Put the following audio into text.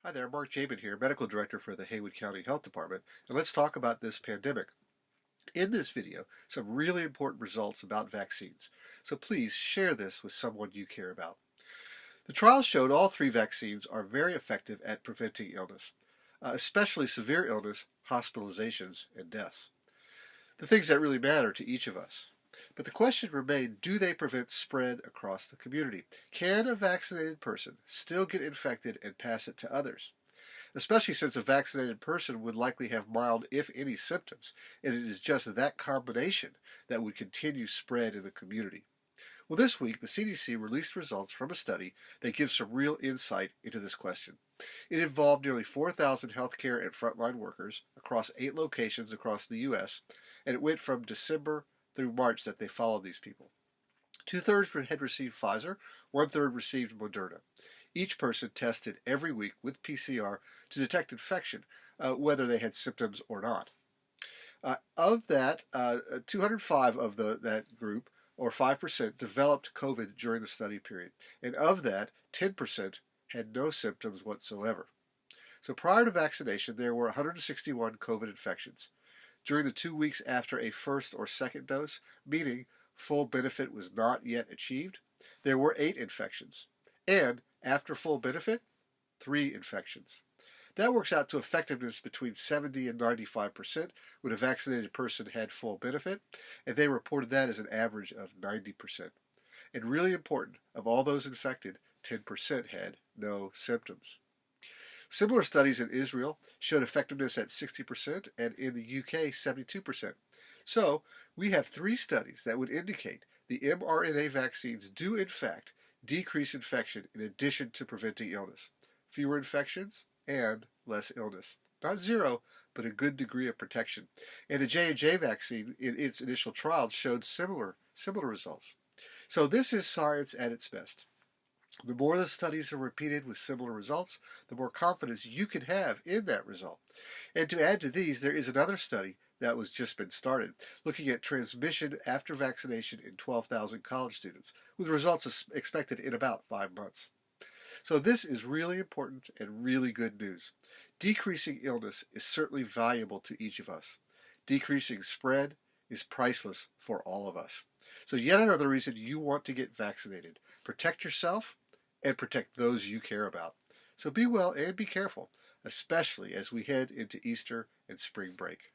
Hi there, Mark Jabin here, Medical Director for the Haywood County Health Department, and let's talk about this pandemic. In this video, some really important results about vaccines, so please share this with someone you care about. The trials showed all three vaccines are very effective at preventing illness, especially severe illness, hospitalizations, and deaths. The things that really matter to each of us. But the question remained, do they prevent spread across the community? Can a vaccinated person still get infected and pass it to others? Especially since a vaccinated person would likely have mild, if any, symptoms, and it is just that combination that would continue spread in the community. Well, this week, the CDC released results from a study that gives some real insight into this question. It involved nearly 4,000 healthcare and frontline workers across 8 locations across the U.S., and it went from December through March that they followed these people. 2/3 had received Pfizer, 1/3 received Moderna. Each person tested every week with PCR to detect infection, whether they had symptoms or not. Of that, 205 of that group, or 5%, developed COVID during the study period. And of that, 10% had no symptoms whatsoever. So prior to vaccination, there were 161 COVID infections. During the 2 weeks after a first or second dose, meaning full benefit was not yet achieved, there were 8 infections. And after full benefit, 3 infections. That works out to effectiveness between 70 and 95% when a vaccinated person had full benefit, and they reported that as an average of 90%. And really important, of all those infected, 10% had no symptoms. Similar studies in Israel showed effectiveness at 60% and in the UK 72%. So we have 3 studies that would indicate the mRNA vaccines do in fact decrease infection in addition to preventing illness. Fewer infections and less illness. Not zero, but a good degree of protection. And the J&J vaccine in its initial trials showed similar results. So this is science at its best. The more the studies are repeated with similar results, the more confidence you can have in that result. And to add to these, there is another study that was just been started, looking at transmission after vaccination in 12,000 college students, with results expected in about 5 months. So this is really important and really good news. Decreasing illness is certainly valuable to each of us. Decreasing spread is priceless for all of us. So yet another reason you want to get vaccinated. Protect yourself and protect those you care about. So be well and be careful, especially as we head into Easter and spring break.